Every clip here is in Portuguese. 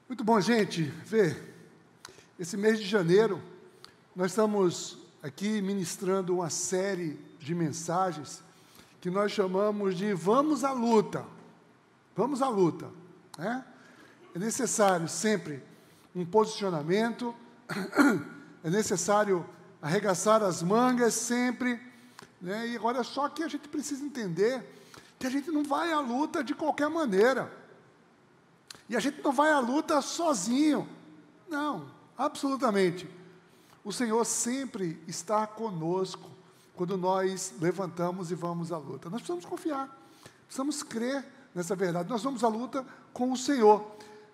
Muito bom, gente, ver. Esse mês de janeiro, nós estamos aqui ministrando uma série de mensagens que nós chamamos de Vamos à Luta. Vamos à luta, né? É necessário sempre um posicionamento, é necessário arregaçar as mangas sempre, né? E agora só que a gente precisa entender que a gente não vai à luta de qualquer maneira. E a gente não vai à luta sozinho. Não, absolutamente. O Senhor sempre está conosco quando nós levantamos e vamos à luta. Nós precisamos confiar, precisamos crer nessa verdade. Nós vamos à luta com o Senhor,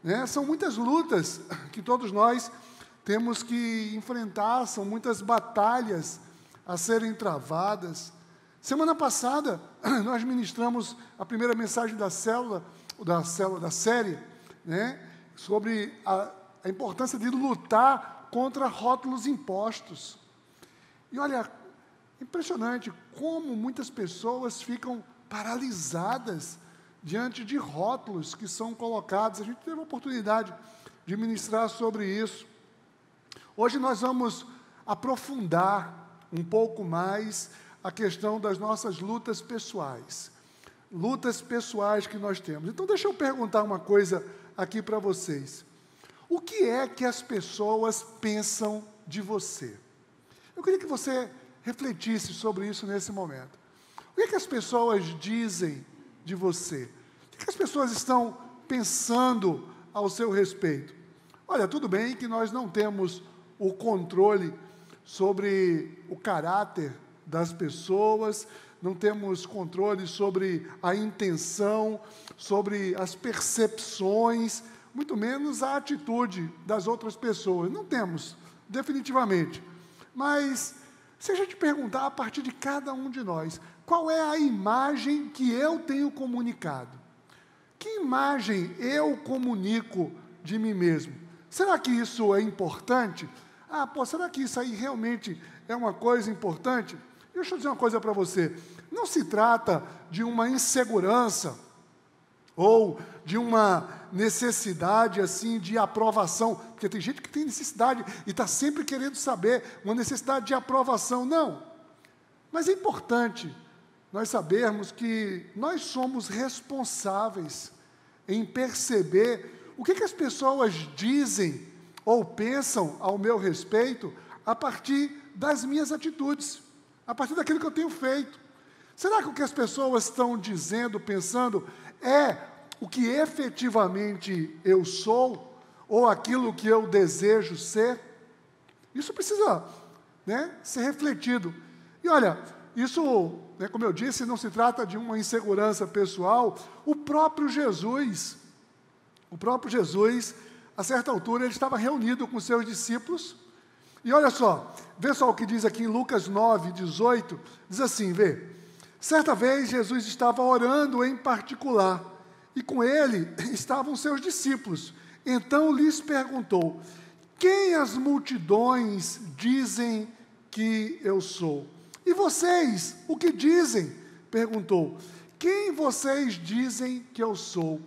né? São muitas lutas que todos nós temos que enfrentar, são muitas batalhas a serem travadas. Semana passada, nós ministramos a primeira mensagem da série, né, sobre a importância de lutar contra rótulos impostos. E olha, impressionante como muitas pessoas ficam paralisadas diante de rótulos que são colocados. A gente teve a oportunidade de ministrar sobre isso. Hoje nós vamos aprofundar um pouco mais a questão das nossas lutas pessoais que nós temos. Então, deixa eu perguntar uma coisa aqui para vocês. O que é que as pessoas pensam de você? Eu queria que você refletisse sobre isso nesse momento. O que é que as pessoas dizem de você? O que é que as pessoas estão pensando ao seu respeito? Olha, tudo bem que nós não temos o controle sobre o caráter das pessoas, não temos controle sobre a intenção, sobre as percepções, muito menos a atitude das outras pessoas. Não temos, definitivamente. Mas, se a gente perguntar a partir de cada um de nós, qual é a imagem que eu tenho comunicado? Que imagem eu comunico de mim mesmo? Será que isso é importante? Será que isso aí realmente é uma coisa importante? Deixa eu dizer uma coisa para você. Não se trata de uma insegurança ou de uma necessidade assim de aprovação, porque tem gente que tem necessidade e está sempre querendo saber, uma necessidade de aprovação. Não. Mas é importante nós sabermos que nós somos responsáveis em perceber o que as pessoas dizem ou pensam ao meu respeito a partir das minhas atitudes, a partir daquilo que eu tenho feito. Será que o que as pessoas estão dizendo, pensando, é o que efetivamente eu sou, ou aquilo que eu desejo ser? Isso precisa, né, ser refletido. E olha, isso, né, como eu disse, não se trata de uma insegurança pessoal. O próprio Jesus, a certa altura, ele estava reunido com seus discípulos. E olha só, vê só o que diz aqui em Lucas 9, 18, diz assim, vê. Certa vez, Jesus estava orando em particular, e com ele estavam seus discípulos. Então lhes perguntou, quem as multidões dizem que eu sou? E vocês, o que dizem? Perguntou, quem vocês dizem que eu sou?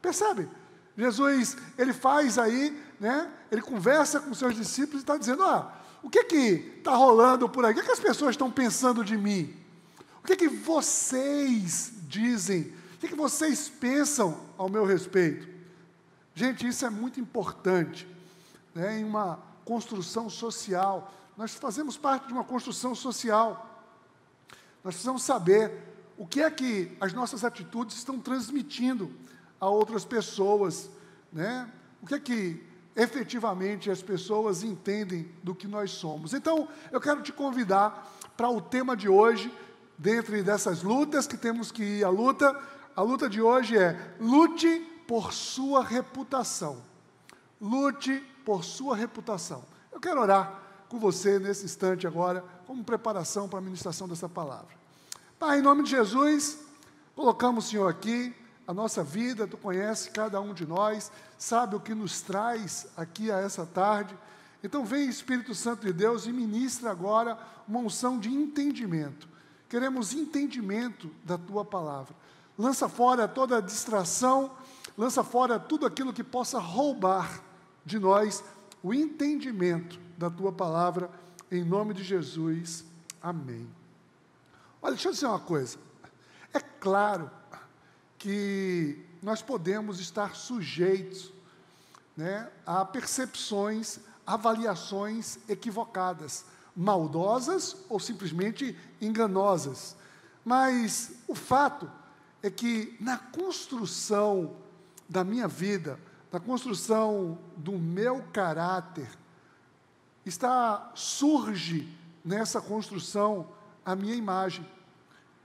Percebe? Jesus, ele faz aí, né? Ele conversa com seus discípulos e está dizendo, o que está rolando por aí? O que as pessoas estão pensando de mim? O que vocês dizem? O que vocês pensam ao meu respeito? Gente, isso é muito importante, né? Em uma construção social. Nós fazemos parte de uma construção social. Nós precisamos saber o que é que as nossas atitudes estão transmitindo a outras pessoas, né? O que é que efetivamente as pessoas entendem do que nós somos. Então, eu quero te convidar para o tema de hoje, dentre dessas lutas que temos que ir à luta. A luta de hoje é: lute por sua reputação. Lute por sua reputação. Eu quero orar com você nesse instante agora, como preparação para a ministração dessa palavra. Pai, em nome de Jesus, colocamos, Senhor, aqui a nossa vida. Tu conhece cada um de nós, sabe o que nos traz aqui a essa tarde. Então vem, Espírito Santo de Deus, e ministra agora uma unção de entendimento. Queremos entendimento da Tua palavra. Lança fora toda distração, lança fora tudo aquilo que possa roubar de nós o entendimento da Tua palavra, em nome de Jesus, amém. Olha, deixa eu dizer uma coisa, é claro que nós podemos estar sujeitos, né, a percepções, avaliações equivocadas, maldosas ou simplesmente enganosas, mas o fato é que na construção da minha vida, na construção do meu caráter, surge nessa construção a minha imagem.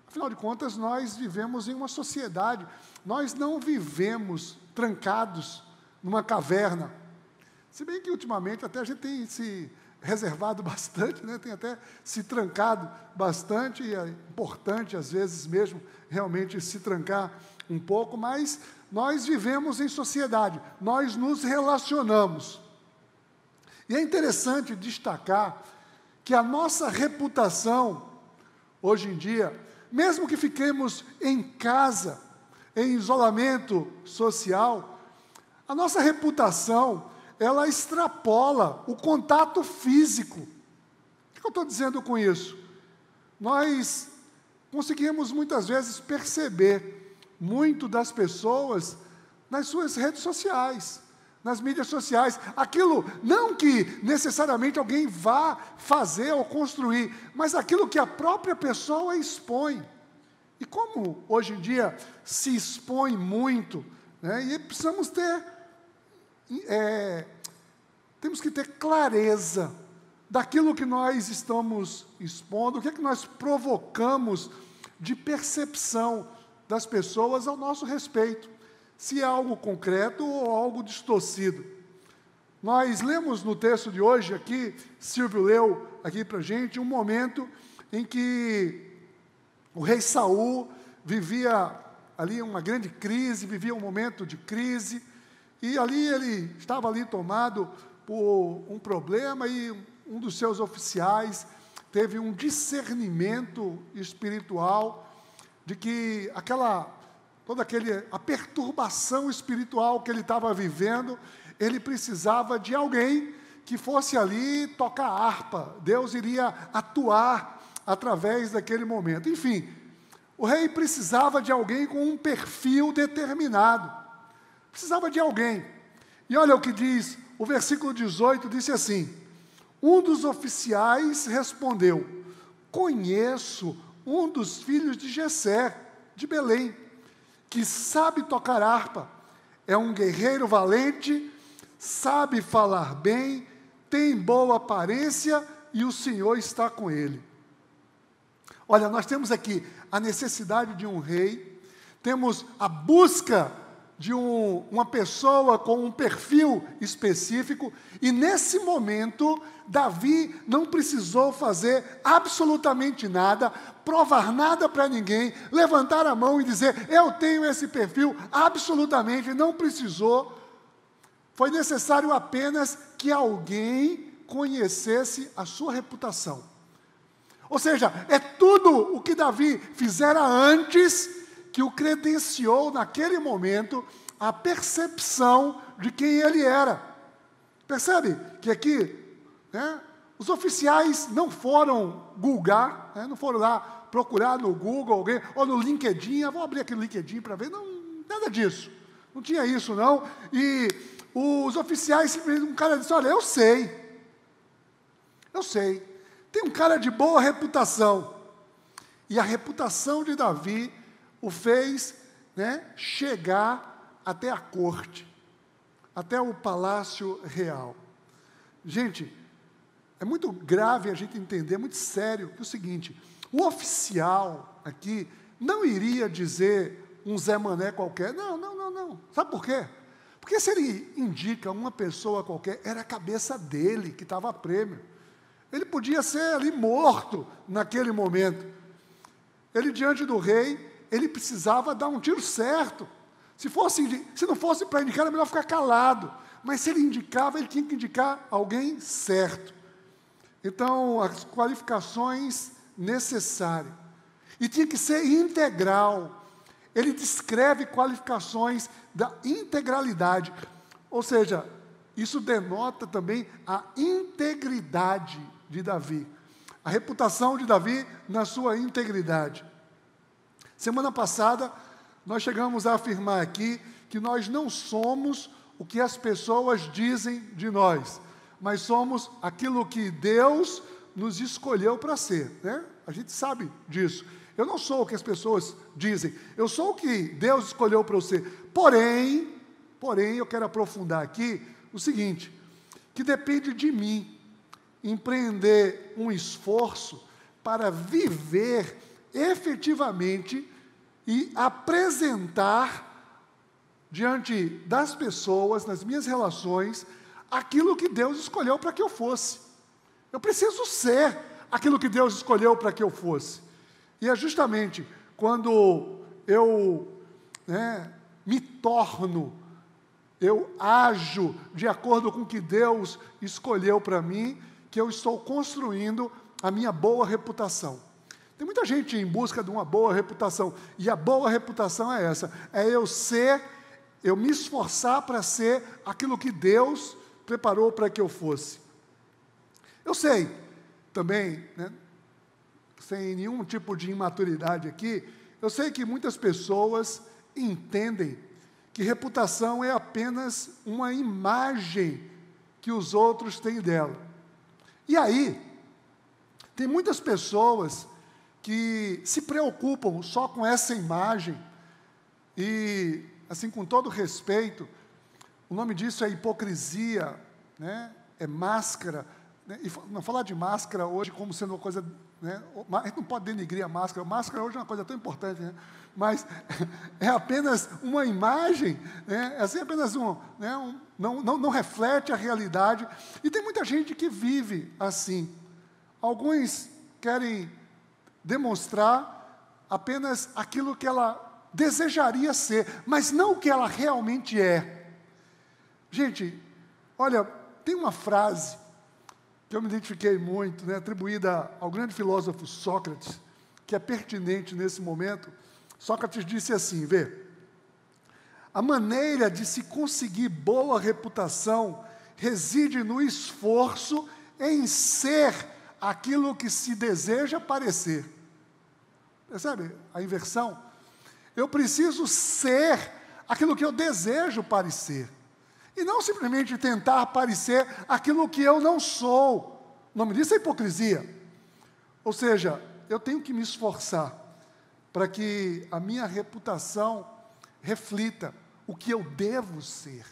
Afinal de contas, nós vivemos em uma sociedade, nós não vivemos trancados numa caverna. Se bem que ultimamente até a gente tem se reservado bastante, né? Tem até se trancado bastante, e é importante às vezes mesmo realmente se trancar um pouco, mas nós vivemos em sociedade, nós nos relacionamos. E é interessante destacar que a nossa reputação, hoje em dia, mesmo que fiquemos em casa, em isolamento social, a nossa reputação, ela extrapola o contato físico. O que eu estou dizendo com isso? Nós conseguimos muitas vezes perceber muito das pessoas nas suas redes sociais, nas mídias sociais. Aquilo, não que necessariamente alguém vá fazer ou construir, mas aquilo que a própria pessoa expõe. E como hoje em dia se expõe muito, né, e precisamos ter, temos que ter clareza daquilo que nós estamos expondo, o que é que nós provocamos de percepção das pessoas ao nosso respeito, se é algo concreto ou algo distorcido. Nós lemos no texto de hoje aqui, Silvio leu aqui para a gente, um momento em que o rei Saul vivia ali uma grande crise, vivia um momento de crise, e ali ele estava ali tomado por um problema, e um dos seus oficiais teve um discernimento espiritual de que a perturbação espiritual que ele estava vivendo, ele precisava de alguém que fosse ali tocar harpa. Deus iria atuar através daquele momento. Enfim, o rei precisava de alguém com um perfil determinado. Precisava de alguém. E olha o que diz, o versículo 18, disse assim: um dos oficiais respondeu: conheço um dos filhos de Jessé, de Belém, que sabe tocar harpa, é um guerreiro valente, sabe falar bem, tem boa aparência e o Senhor está com ele. Olha, nós temos aqui a necessidade de um rei, temos a busca de uma pessoa com um perfil específico, e nesse momento, Davi não precisou fazer absolutamente nada, provar nada para ninguém, levantar a mão e dizer, eu tenho esse perfil, absolutamente, não precisou. Foi necessário apenas que alguém conhecesse a sua reputação. Ou seja, é tudo o que Davi fizera antes que o credenciou naquele momento a percepção de quem ele era. Percebe que aqui, né, os oficiais não foram googar, né, não foram lá procurar no Google alguém, ou no LinkedIn, vou abrir aqui no LinkedIn para ver, não, nada disso, não tinha isso não, e os oficiais, simplesmente um cara disse, olha, eu sei, tem um cara de boa reputação, e a reputação de Davi o fez, né, chegar até a corte, até o palácio real. Gente, é muito grave a gente entender, é muito sério, que é o seguinte, o oficial aqui não iria dizer um Zé Mané qualquer, não, sabe por quê? Porque se ele indica uma pessoa qualquer, era a cabeça dele que estava a prêmio, ele podia ser ali morto naquele momento, ele diante do rei, ele precisava dar um tiro certo. Se não fosse para indicar, era melhor ficar calado. Mas se ele indicava, ele tinha que indicar alguém certo. Então, as qualificações necessárias. E tinha que ser integral. ele descreve qualificações da integralidade. Ou seja, isso denota também a integridade de Davi. A reputação de Davi na sua integridade. Semana passada, nós chegamos a afirmar aqui que nós não somos o que as pessoas dizem de nós, mas somos aquilo que Deus nos escolheu para ser, né? A gente sabe disso. Eu não sou o que as pessoas dizem, eu sou o que Deus escolheu para eu ser. Porém, eu quero aprofundar aqui o seguinte, que depende de mim empreender um esforço para viver efetivamente e apresentar diante das pessoas, nas minhas relações, aquilo que Deus escolheu para que eu fosse. Eu preciso ser aquilo que Deus escolheu para que eu fosse. E é justamente quando eu me torno, eu ajo de acordo com o que Deus escolheu para mim, que eu estou construindo a minha boa reputação. Tem muita gente em busca de uma boa reputação, e a boa reputação é essa, é eu me esforçar para ser aquilo que Deus preparou para que eu fosse. Eu sei também, sem nenhum tipo de imaturidade aqui, eu sei que muitas pessoas entendem que reputação é apenas uma imagem que os outros têm dela. E aí, tem muitas pessoas que se preocupam só com essa imagem e, assim, com todo respeito, o nome disso é hipocrisia, é máscara, e não falar de máscara hoje como sendo uma coisa, a gente não pode denigrir a máscara hoje é uma coisa tão importante, mas é apenas uma imagem, é assim, apenas não reflete a realidade, e tem muita gente que vive assim. Alguns querem demonstrar apenas aquilo que ela desejaria ser, mas não o que ela realmente é. Gente, olha, tem uma frase que eu me identifiquei muito, atribuída ao grande filósofo Sócrates, que é pertinente nesse momento. Sócrates disse assim, a maneira de se conseguir boa reputação reside no esforço em ser aquilo que se deseja parecer. Percebe a inversão? Eu preciso ser aquilo que eu desejo parecer. E não simplesmente tentar parecer aquilo que eu não sou. O nome disso é hipocrisia. Ou seja, eu tenho que me esforçar para que a minha reputação reflita o que eu devo ser.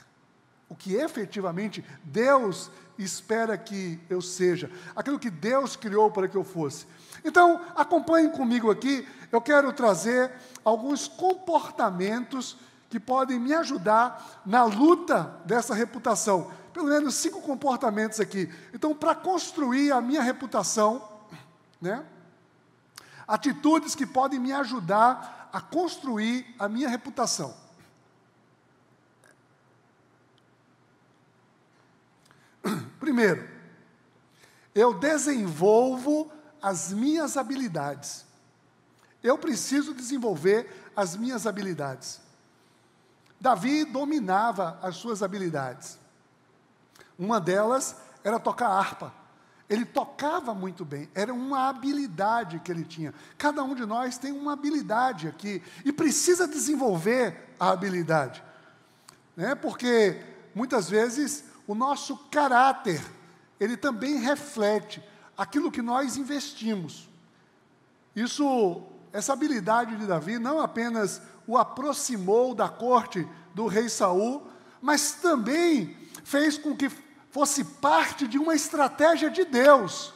O que efetivamente Deus espera que eu seja. Aquilo que Deus criou para que eu fosse. Então, acompanhem comigo aqui. Eu quero trazer alguns comportamentos que podem me ajudar na luta dessa reputação. Pelo menos 5 comportamentos aqui. Então, para construir a minha reputação, atitudes que podem me ajudar a construir a minha reputação. Primeiro, eu desenvolvo as minhas habilidades. Eu preciso desenvolver as minhas habilidades. Davi dominava as suas habilidades. Uma delas era tocar harpa. Ele tocava muito bem, era uma habilidade que ele tinha. Cada um de nós tem uma habilidade aqui e precisa desenvolver a habilidade. Porque muitas vezes o nosso caráter, ele também reflete aquilo que nós investimos. Essa habilidade de Davi não apenas o aproximou da corte do rei Saul, mas também fez com que fosse parte de uma estratégia de Deus.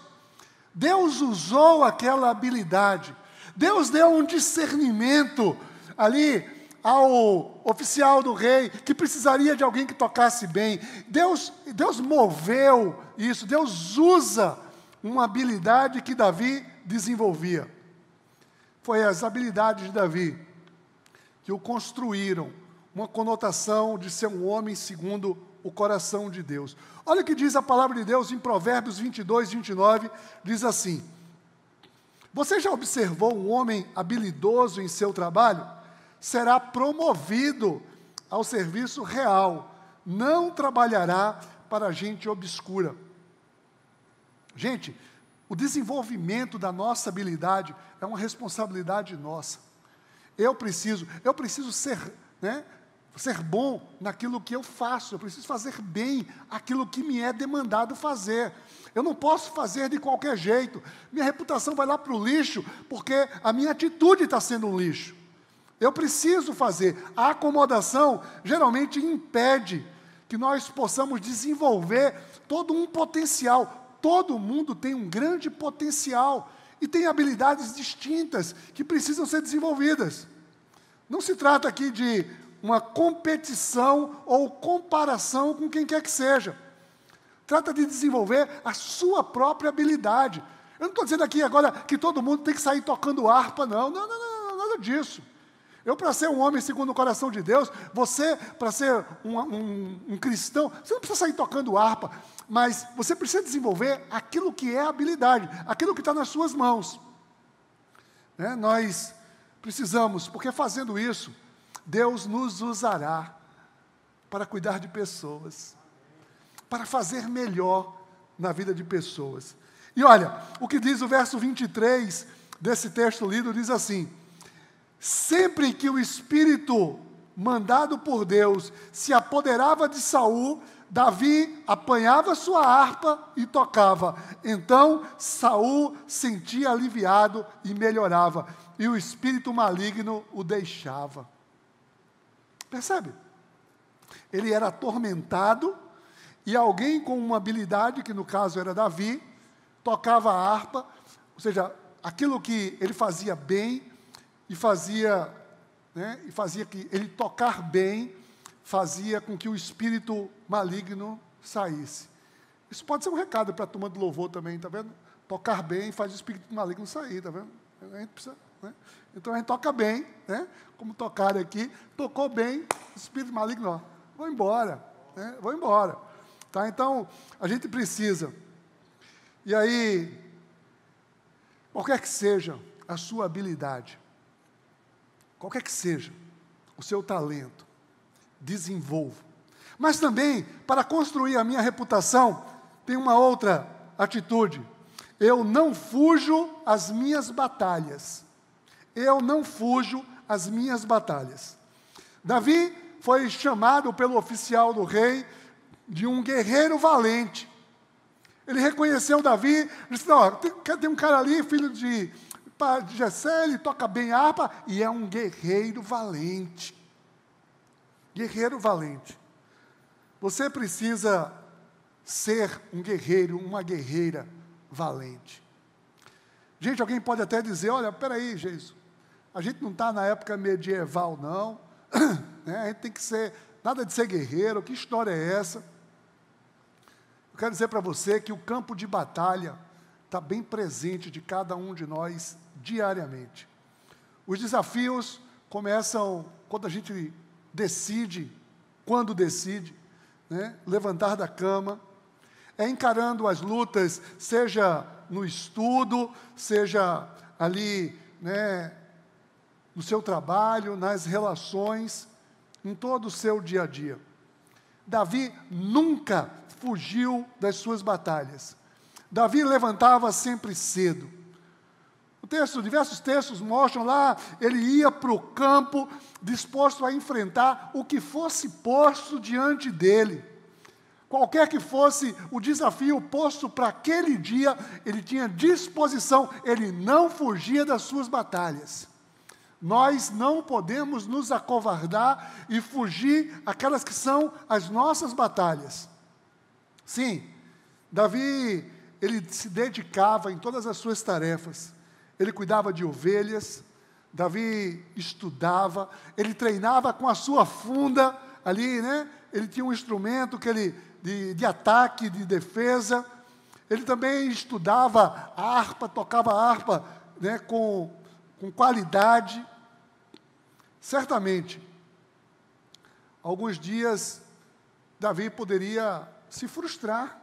Deus usou aquela habilidade. Deus deu um discernimento ali ao oficial do rei, que precisaria de alguém que tocasse bem. Deus moveu isso, Deus usa uma habilidade que Davi desenvolvia. Foi as habilidades de Davi que o construíram, uma conotação de ser um homem segundo o coração de Deus. Olha o que diz a palavra de Deus em Provérbios 22, 29, diz assim: você já observou um homem habilidoso em seu trabalho? será promovido ao serviço real, não trabalhará para gente obscura. Gente, o desenvolvimento da nossa habilidade é uma responsabilidade nossa. Eu preciso ser, ser bom naquilo que eu faço, eu preciso fazer bem aquilo que me é demandado fazer. Eu não posso fazer de qualquer jeito. Minha reputação vai lá para o lixo, porque a minha atitude está sendo um lixo. Eu preciso fazer. A acomodação geralmente impede que nós possamos desenvolver todo um potencial. Todo mundo tem um grande potencial e tem habilidades distintas que precisam ser desenvolvidas. Não se trata aqui de uma competição ou comparação com quem quer que seja. Trata de desenvolver a sua própria habilidade. Eu não estou dizendo aqui agora que todo mundo tem que sair tocando harpa, não. Não, nada disso. Eu, para ser um homem segundo o coração de Deus, você, para ser um cristão, você não precisa sair tocando harpa, mas você precisa desenvolver aquilo que é habilidade, aquilo que está nas suas mãos. Nós precisamos, porque fazendo isso, Deus nos usará para cuidar de pessoas, para fazer melhor na vida de pessoas. E olha, o que diz o verso 23 desse texto lido, diz assim: sempre que o Espírito mandado por Deus se apoderava de Saul, Davi apanhava sua harpa e tocava. Então Saul sentia aliviado e melhorava, e o espírito maligno o deixava. Percebe? Ele era atormentado, e alguém com uma habilidade, que no caso era Davi, tocava a harpa, ou seja, aquilo que ele fazia bem, e fazia que ele tocar bem, fazia com que o espírito maligno saísse. Isso pode ser um recado para a turma do louvor também, está vendo? Tocar bem faz o espírito maligno sair, está vendo? A gente precisa, Então a gente toca bem, como tocaram aqui, tocou bem, o espírito maligno, vou embora, vou embora. Tá? Então, a gente precisa. E aí, qualquer que seja a sua habilidade, qualquer que seja o seu talento, desenvolvo. Mas também, para construir a minha reputação, tem uma outra atitude. Eu não fujo às minhas batalhas. Eu não fujo às minhas batalhas. Davi foi chamado pelo oficial do rei de um guerreiro valente. Ele reconheceu Davi, disse: não, tem um cara ali, filho de Jessé, ele toca bem a harpa, e é um guerreiro valente. Guerreiro valente. Você precisa ser um guerreiro, uma guerreira valente. Gente, alguém pode até dizer: olha, peraí, Jesus, a gente não está na época medieval, não. A gente tem que ser, nada de ser guerreiro, que história é essa? Eu quero dizer para você que o campo de batalha está bem presente de cada um de nós diariamente. Os desafios começam quando a gente decide, levantar da cama, é encarando as lutas, seja no estudo, seja ali, no seu trabalho, nas relações, em todo o seu dia a dia. Davi nunca fugiu das suas batalhas. Davi levantava sempre cedo. Diversos textos mostram lá, ele ia para o campo, disposto a enfrentar o que fosse posto diante dele. Qualquer que fosse o desafio posto para aquele dia, ele tinha disposição, ele não fugia das suas batalhas. Nós não podemos nos acovardar e fugir aquelas que são as nossas batalhas. Sim, Davi, ele se dedicava em todas as suas tarefas. Ele cuidava de ovelhas, Davi estudava, ele treinava com a sua funda ali, Ele tinha um instrumento de ataque, de defesa. Ele também estudava a harpa, tocava a harpa, com qualidade. Certamente, alguns dias, Davi poderia se frustrar,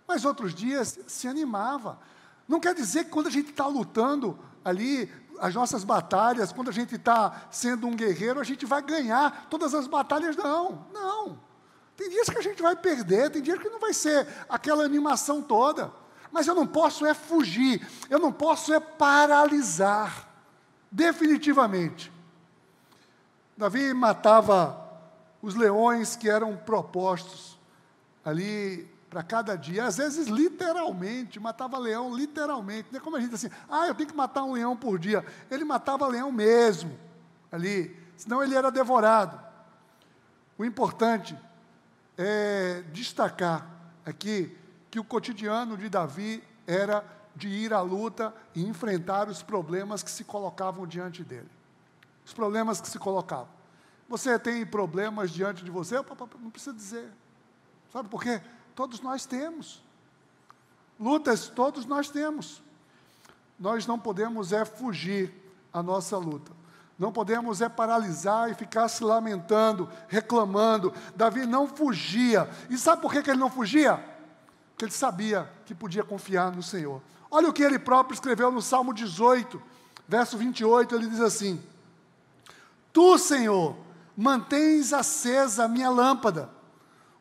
mas outros dias se animava. Não quer dizer que quando a gente está lutando ali, as nossas batalhas, quando a gente está sendo um guerreiro, a gente vai ganhar todas as batalhas. Não, não. Tem dias que a gente vai perder, tem dias que não vai ser aquela animação toda. Mas eu não posso é fugir, eu não posso é paralisar, definitivamente. Davi matava os leões que eram propostos ali para cada dia, às vezes literalmente, matava leão literalmente, não é como a gente assim, eu tenho que matar um leão por dia. Ele matava leão mesmo, ali, senão ele era devorado. O importante é destacar aqui que o cotidiano de Davi era de ir à luta e enfrentar os problemas que se colocavam diante dele. Os problemas que se colocavam. Você tem problemas diante de você? Não precisa dizer. Sabe por quê? Todos nós temos. Lutas todos nós temos. Nós não podemos fugir à nossa luta. Não podemos paralisar e ficar se lamentando, reclamando. Davi não fugia. E sabe por que ele não fugia? Porque ele sabia que podia confiar no Senhor. Olha o que ele próprio escreveu no Salmo 18, verso 28, ele diz assim: Tu, Senhor, mantens acesa a minha lâmpada.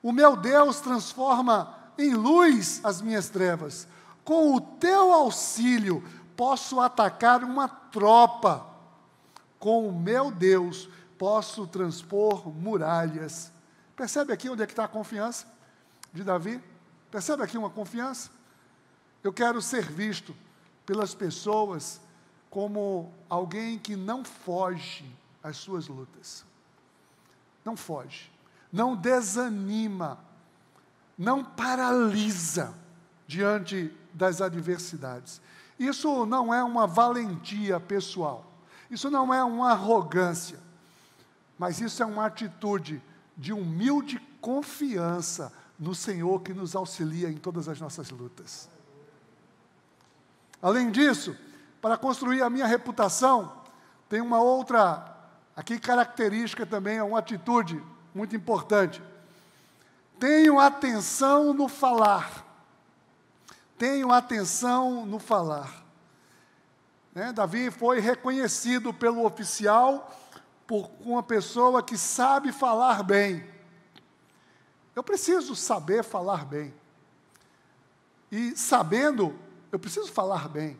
O meu Deus transforma em luz as minhas trevas. Com o teu auxílio, posso atacar uma tropa. Com o meu Deus, posso transpor muralhas. Percebe aqui onde é que está a confiança de Davi? Percebe aqui uma confiança? Eu quero ser visto pelas pessoas como alguém que não foge às suas lutas. Não foge, não desanima, não paralisa diante das adversidades. Isso não é uma valentia pessoal, isso não é uma arrogância, mas isso é uma atitude de humilde confiança no Senhor que nos auxilia em todas as nossas lutas. Além disso, para construir a minha reputação, tem uma outra aqui característica também, é uma atitude muito importante. Tenho atenção no falar. Tenho atenção no falar. Davi foi reconhecido pelo oficial por uma pessoa que sabe falar bem. Eu preciso saber falar bem. E sabendo, eu preciso falar bem.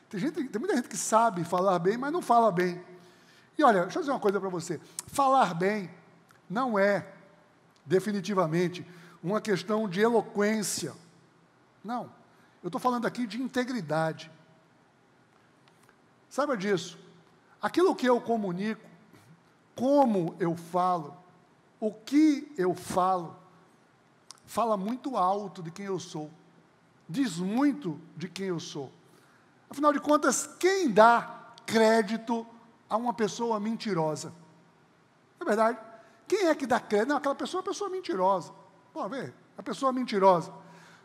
Tem muita gente que sabe falar bem, mas não fala bem. E olha, deixa eu dizer uma coisa para você. Falar bem não é, definitivamente, uma questão de eloquência. Não. Eu estou falando aqui de integridade. Saiba disso. Aquilo que eu comunico, como eu falo, o que eu falo, fala muito alto de quem eu sou. Diz muito de quem eu sou. Afinal de contas, quem dá crédito a uma pessoa mentirosa? Não é verdade? Quem é que dá crédito? Não, aquela pessoa é uma pessoa mentirosa. Pode ver, a pessoa mentirosa.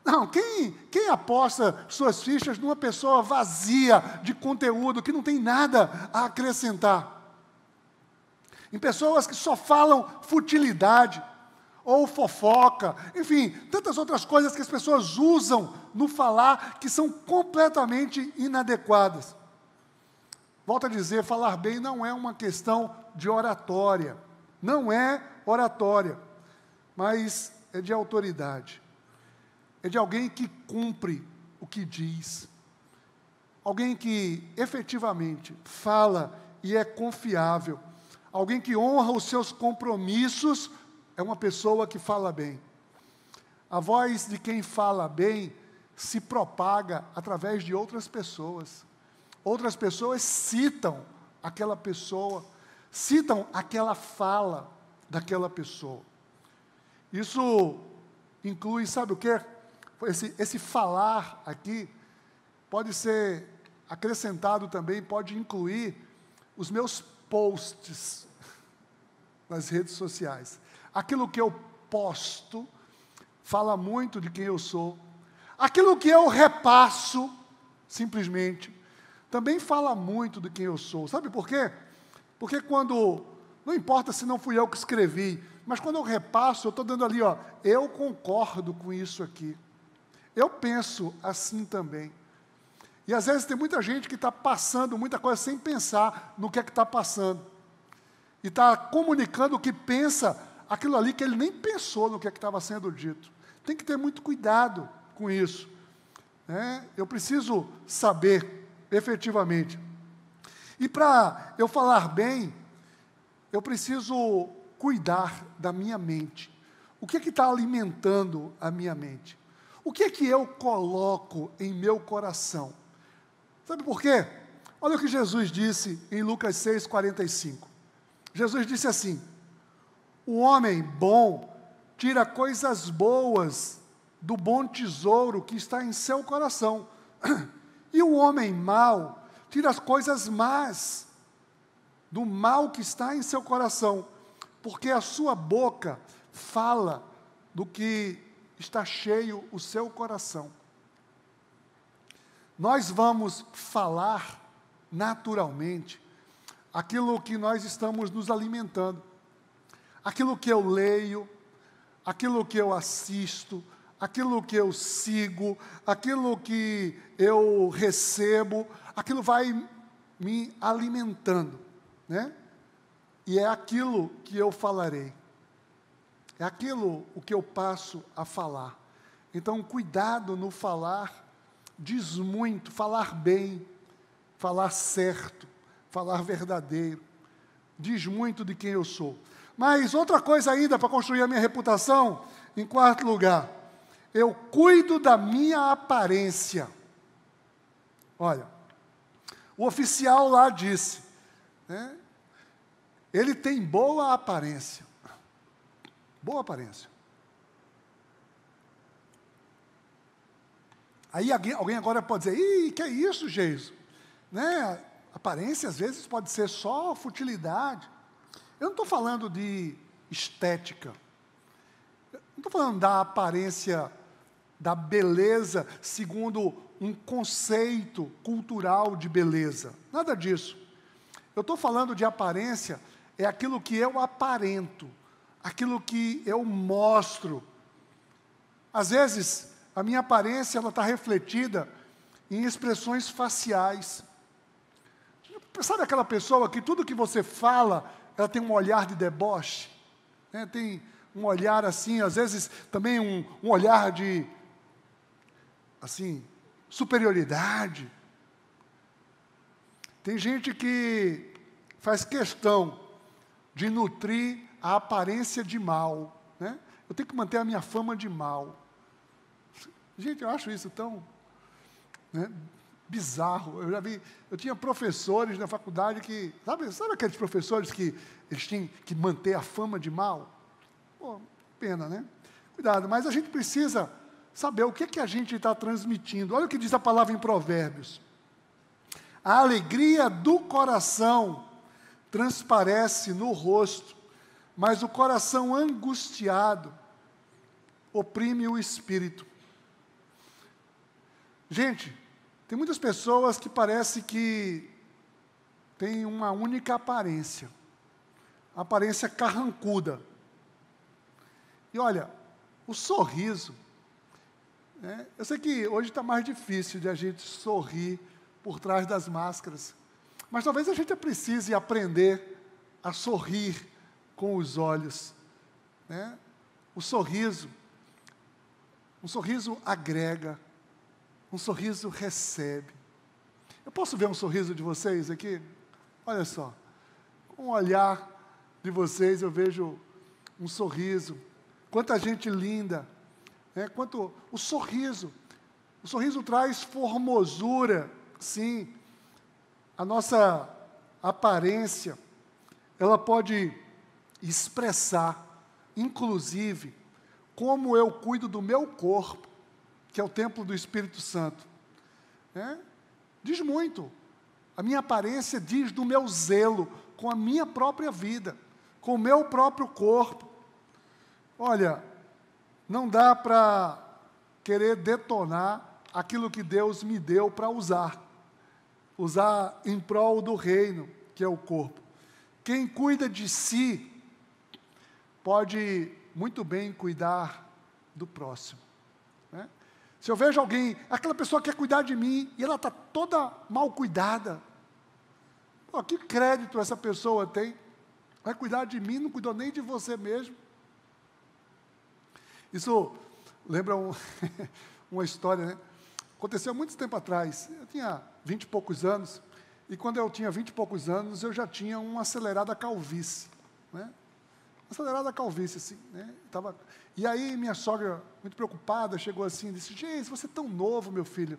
Não, quem aposta suas fichas numa pessoa vazia de conteúdo, que não tem nada a acrescentar? Em pessoas que só falam futilidade, ou fofoca, enfim, tantas outras coisas que as pessoas usam no falar que são completamente inadequadas. Volto a dizer, falar bem não é uma questão de oratória, não é oratória, mas é de autoridade, é de alguém que cumpre o que diz, alguém que efetivamente fala e é confiável, alguém que honra os seus compromissos. É uma pessoa que fala bem. A voz de quem fala bem se propaga através de outras pessoas. Outras pessoas citam aquela pessoa, citam aquela fala daquela pessoa. Isso inclui, sabe o quê? Esse falar aqui pode ser acrescentado também, pode incluir os meus posts nas redes sociais. Aquilo que eu posto fala muito de quem eu sou. Aquilo que eu repasso, simplesmente, também fala muito de quem eu sou. Sabe por quê? Porque quando, não importa se não fui eu que escrevi, mas quando eu repasso, eu estou dando ali, eu concordo com isso aqui. Eu penso assim também. E às vezes tem muita gente que está passando muita coisa sem pensar no que é que está passando. E está comunicando o que pensa, aquilo ali que ele nem pensou no que é que estava sendo dito. Tem que ter muito cuidado com isso. Eu preciso saber, efetivamente. E para eu falar bem, eu preciso cuidar da minha mente. O que é que está alimentando a minha mente? O que é que eu coloco em meu coração? Sabe por quê? Olha o que Jesus disse em Lucas 6,45. Jesus disse assim: o homem bom tira coisas boas do bom tesouro que está em seu coração, e o homem mau tira as coisas más do mal que está em seu coração, porque a sua boca fala do que está cheio o seu coração. Nós vamos falar naturalmente aquilo que nós estamos nos alimentando, aquilo que eu leio, aquilo que eu assisto, aquilo que eu sigo, aquilo que eu recebo, aquilo vai me alimentando, né? E é aquilo que eu falarei, é aquilo o que eu passo a falar. Então, cuidado no falar, diz muito, falar bem, falar certo, falar verdadeiro, diz muito de quem eu sou. Mas outra coisa ainda para construir a minha reputação, em quarto lugar, eu cuido da minha aparência. Olha, o oficial lá disse, né, ele tem boa aparência. Boa aparência. Aí alguém agora pode dizer, ih, que é isso, Jesus? Né? Aparência, às vezes, pode ser só futilidade. Eu não estou falando de estética. Eu não estou falando da aparência, da beleza, segundo um conceito cultural de beleza. Nada disso. Eu estou falando de aparência, é aquilo que eu aparento, aquilo que eu mostro. Às vezes, a minha aparência está refletida em expressões faciais. Sabe aquela pessoa que tudo que você fala, ela tem um olhar de deboche? Né? Tem um olhar assim, às vezes também um olhar de, assim, superioridade. Tem gente que faz questão de nutrir a aparência de mal, né? Eu tenho que manter a minha fama de mal. Gente, eu acho isso tão, né, bizarro. Eu já vi, eu tinha professores na faculdade que, sabe aqueles professores que eles têm que manter a fama de mal? Pô, pena, né? Cuidado, mas a gente precisa saber o que a gente está transmitindo. Olha o que diz a palavra em Provérbios. A alegria do coração transparece no rosto, mas o coração angustiado oprime o espírito. Gente, tem muitas pessoas que parece que têm uma única aparência, aparência carrancuda. E olha, o sorriso, né, eu sei que hoje está mais difícil de a gente sorrir por trás das máscaras, mas talvez a gente precise aprender a sorrir com os olhos, né? Um sorriso agrega, um sorriso recebe. Eu posso ver um sorriso de vocês aqui? Olha só, com o olhar de vocês eu vejo um sorriso. Quanta gente linda, né? Quanto o sorriso traz formosura, sim. A nossa aparência, ela pode expressar, inclusive, como eu cuido do meu corpo, que é o templo do Espírito Santo. Né? Diz muito. A minha aparência diz do meu zelo com a minha própria vida, com o meu próprio corpo. Olha, não dá para querer detonar aquilo que Deus me deu para usar em prol do reino, que é o corpo. Quem cuida de si pode muito bem cuidar do próximo. Né? Se eu vejo alguém, aquela pessoa quer cuidar de mim, e ela está toda mal cuidada, pô, que crédito essa pessoa tem? Vai cuidar de mim, não cuidou nem de você mesmo. Isso lembra uma história, né? Aconteceu muito tempo atrás, eu tinha 20 e poucos anos, e quando eu tinha 20 e poucos anos, eu já tinha uma acelerada calvície, né? Acelerada calvície, assim, né? E aí minha sogra, muito preocupada, chegou assim e disse, gente, você é tão novo, meu filho,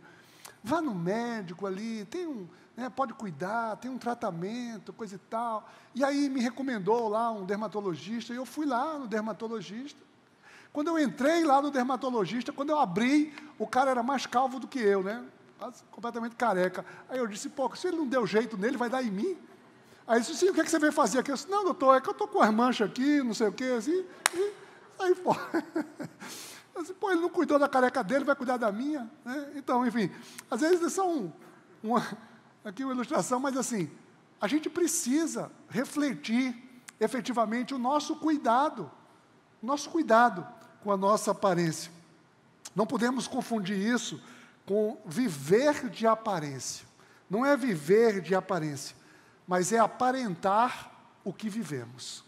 vá no médico ali, pode cuidar, tem um tratamento, coisa e tal. E aí me recomendou lá um dermatologista, e eu fui lá no dermatologista. Quando eu entrei lá no dermatologista, quando eu abri, o cara era mais calvo do que eu, né? Completamente careca. Aí eu disse, pô, se ele não deu jeito nele, vai dar em mim? Aí ele disse, sim, o que é que você veio fazer aqui? Eu disse, não, doutor, é que eu estou com as manchas aqui, não sei o quê, assim. Aí, pô, eu disse, pô, ele não cuidou da careca dele, vai cuidar da minha, né? Então, enfim, às vezes são aqui uma ilustração, mas assim, a gente precisa refletir efetivamente o nosso cuidado com a nossa aparência. Não podemos confundir isso com viver de aparência. Não é viver de aparência, mas é aparentar o que vivemos.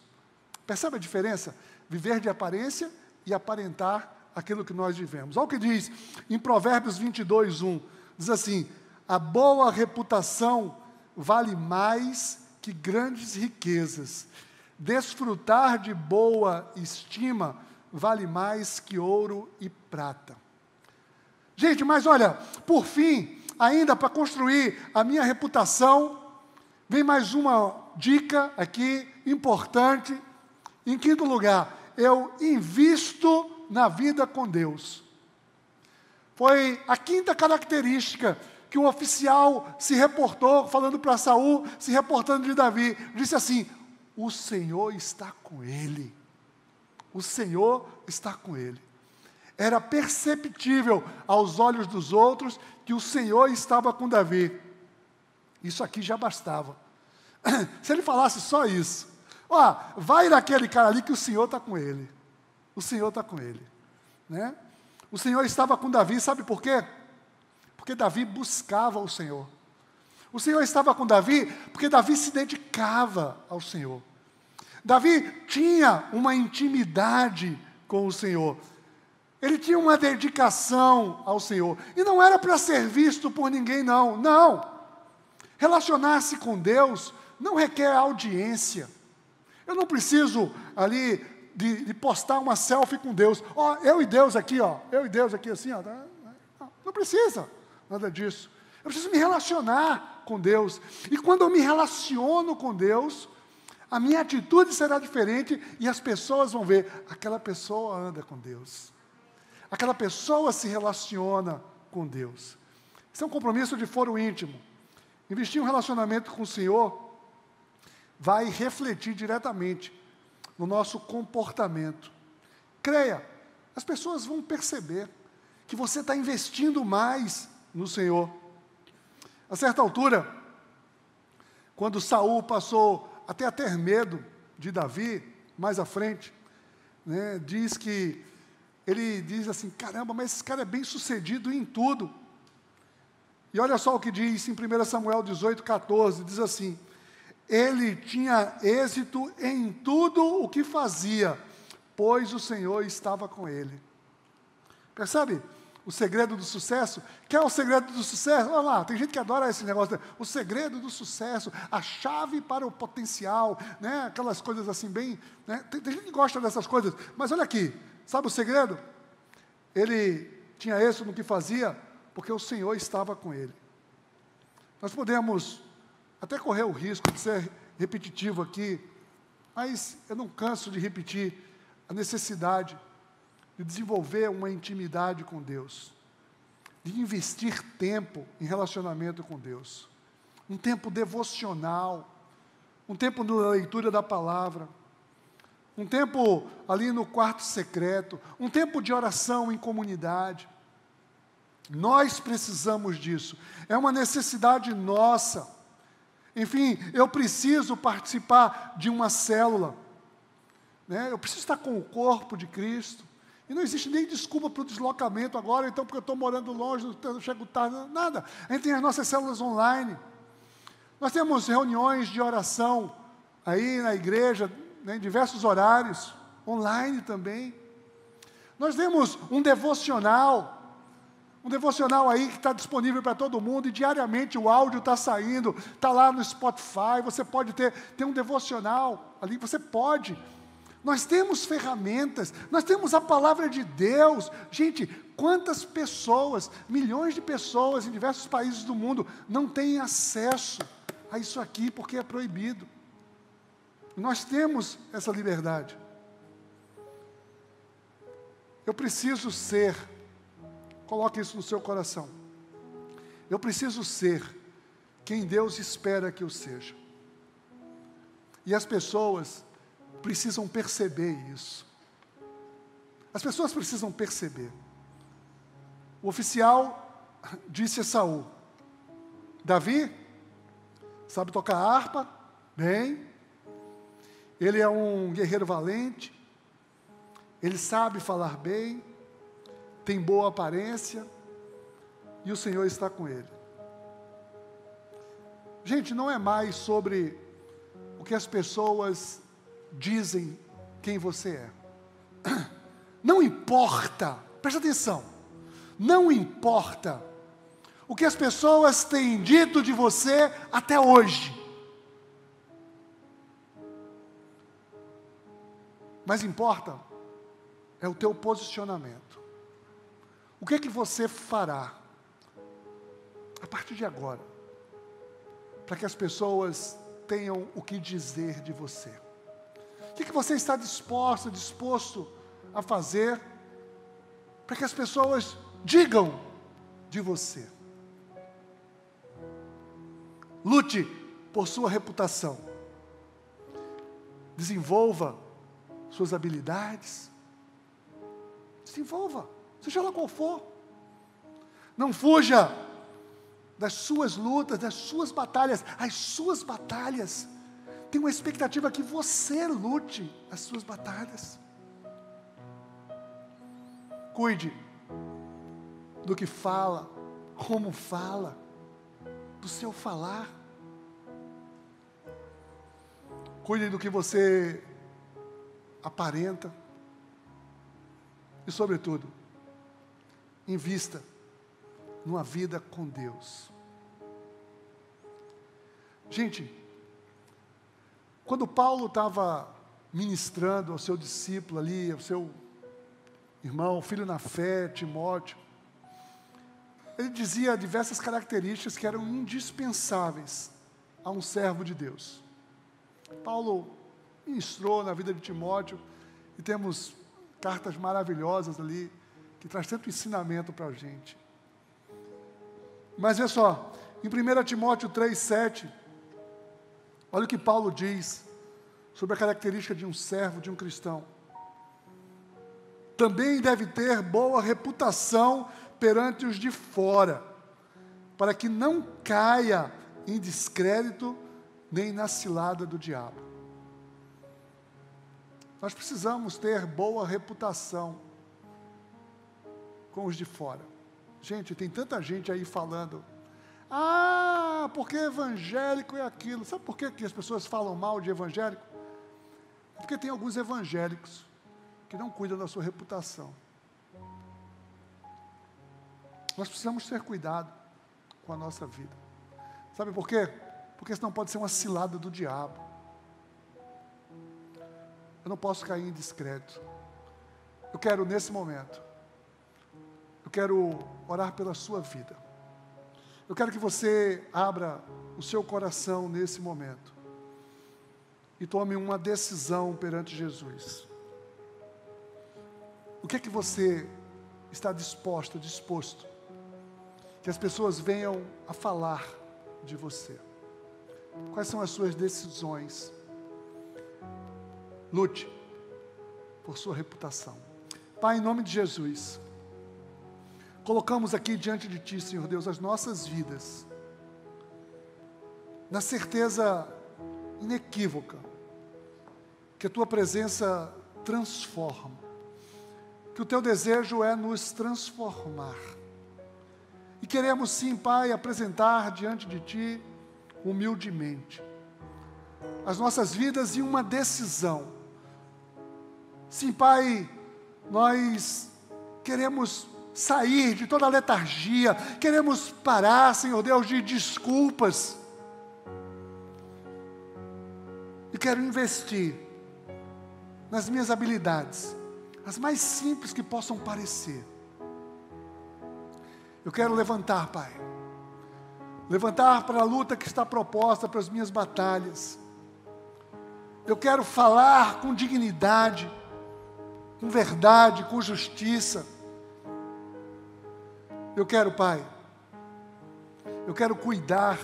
Percebe a diferença? Viver de aparência e aparentar aquilo que nós vivemos. Olha o que diz em Provérbios 22, 1. Diz assim, a boa reputação vale mais que grandes riquezas. Desfrutar de boa estima vale mais que ouro e prata. Gente, mas olha, por fim, ainda para construir a minha reputação, vem mais uma dica aqui, importante. Em quinto lugar, eu invisto na vida com Deus. Foi a quinta característica que o oficial se reportou, falando para Saul, se reportando de Davi, disse assim, o Senhor está com ele. O Senhor está com ele. Era perceptível aos olhos dos outros que o Senhor estava com Davi. Isso aqui já bastava. Se ele falasse só isso, ó, vai naquele cara ali que o Senhor está com ele. O Senhor está com ele, né? O Senhor estava com Davi, sabe por quê? Porque Davi buscava o Senhor. O Senhor estava com Davi porque Davi se dedicava ao Senhor. Davi tinha uma intimidade com o Senhor. Ele tinha uma dedicação ao Senhor. E não era para ser visto por ninguém, não. Não. Relacionar-se com Deus não requer audiência. Eu não preciso ali de postar uma selfie com Deus. Ó, eu e Deus aqui, ó. Eu e Deus aqui assim, ó. Não precisa nada disso. Eu preciso me relacionar com Deus. E quando eu me relaciono com Deus, a minha atitude será diferente e as pessoas vão ver, aquela pessoa anda com Deus. Aquela pessoa se relaciona com Deus. Isso é um compromisso de foro íntimo. Investir em um relacionamento com o Senhor vai refletir diretamente no nosso comportamento. Creia, as pessoas vão perceber que você está investindo mais no Senhor. A certa altura, quando Saul passou até a ter medo de Davi, mais à frente, né, ele diz assim, caramba, mas esse cara é bem sucedido em tudo. E olha só o que diz em 1 Samuel 18, 14, diz assim, ele tinha êxito em tudo o que fazia, pois o Senhor estava com ele. Percebe o segredo do sucesso? Quer o segredo do sucesso? Olha lá, tem gente que adora esse negócio. O segredo do sucesso, a chave para o potencial, né? Aquelas coisas assim bem... Né? Tem gente que gosta dessas coisas, mas olha aqui, sabe o segredo? Ele tinha êxito no que fazia, porque o Senhor estava com ele. Nós podemos até correr o risco de ser repetitivo aqui, mas eu não canso de repetir a necessidade de desenvolver uma intimidade com Deus, de investir tempo em relacionamento com Deus, um tempo devocional, um tempo na leitura da palavra, um tempo ali no quarto secreto, um tempo de oração em comunidade. Nós precisamos disso, é uma necessidade nossa. Enfim, eu preciso participar de uma célula, né? Eu preciso estar com o corpo de Cristo, E não existe nem desculpa para o deslocamento agora, então porque eu estou morando longe, eu chego tarde, nada. A gente tem as nossas células online. Nós temos reuniões de oração aí na igreja, né, em diversos horários, online também. Nós temos um devocional aí que está disponível para todo mundo, e diariamente o áudio está saindo, está lá no Spotify, você pode ter um devocional ali, você pode. Nós temos ferramentas, nós temos a palavra de Deus. Gente, quantas pessoas, milhões de pessoas em diversos países do mundo não têm acesso a isso aqui porque é proibido. Nós temos essa liberdade. Eu preciso ser, coloque isso no seu coração, eu preciso ser quem Deus espera que eu seja. E as pessoas precisam perceber isso. As pessoas precisam perceber. O oficial disse a Saul: Davi sabe tocar harpa, bem, ele é um guerreiro valente, ele sabe falar bem, tem boa aparência, e o Senhor está com ele. Gente, não é mais sobre o que as pessoas dizem quem você é. Não importa, presta atenção, não importa o que as pessoas têm dito de você até hoje. Mas importa é o teu posicionamento. O que é que você fará a partir de agora para que as pessoas tenham o que dizer de você? O que você está disposto a fazer para que as pessoas digam de você? Lute por sua reputação. Desenvolva suas habilidades. Desenvolva, seja lá qual for. Não fuja das suas lutas, das suas batalhas. As suas batalhas tem uma expectativa que você lute as suas batalhas. Cuide do que fala, como fala, do seu falar. Cuide do que você aparenta. E, sobretudo, invista numa vida com Deus. Gente, quando Paulo estava ministrando ao seu discípulo ali, ao seu irmão, filho na fé, Timóteo, ele dizia diversas características que eram indispensáveis a um servo de Deus. Paulo ministrou na vida de Timóteo, e temos cartas maravilhosas ali, que traz tanto ensinamento para a gente. Mas é só, em 1 Timóteo 3,7, olha o que Paulo diz sobre a característica de um servo, de um cristão. Também deve ter boa reputação perante os de fora, para que não caia em descrédito nem na cilada do diabo. Nós precisamos ter boa reputação com os de fora. Gente, tem tanta gente aí falando: porque evangélico é aquilo. Sabe por que as pessoas falam mal de evangélico? Porque tem alguns evangélicos que não cuidam da sua reputação. Nós precisamos ter cuidado com a nossa vida. Sabe por quê? Porque senão pode ser uma cilada do diabo. Eu não posso cair em descrédito. Eu quero, nesse momento, eu quero orar pela sua vida. Eu quero que você abra o seu coração nesse momento e tome uma decisão perante Jesus. O que é que você está disposto que as pessoas venham a falar de você? Quais são as suas decisões? Lute por sua reputação. Pai, em nome de Jesus, colocamos aqui diante de Ti, Senhor Deus, as nossas vidas, na certeza inequívoca que a Tua presença transforma, que o Teu desejo é nos transformar. E queremos sim, Pai, apresentar diante de Ti, humildemente, as nossas vidas em uma decisão. Sim, Pai, nós queremos sair de toda a letargia, queremos parar, Senhor Deus, de desculpas. E quero investir nas minhas habilidades, as mais simples que possam parecer. Eu quero levantar, Pai. Levantar para a luta que está proposta, para as minhas batalhas. Eu quero falar com dignidade, com verdade, com justiça. Eu quero, Pai, eu quero cuidar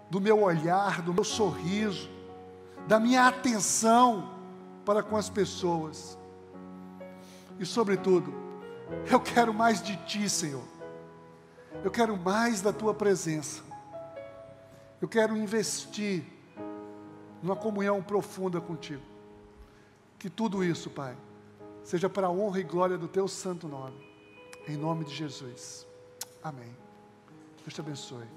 do meu olhar, do meu sorriso, da minha atenção para com as pessoas. E, sobretudo, eu quero mais de Ti, Senhor. Eu quero mais da Tua presença. Eu quero investir numa comunhão profunda contigo. Que tudo isso, Pai, seja para a honra e glória do Teu santo nome. Em nome de Jesus. Amém. Deus te abençoe.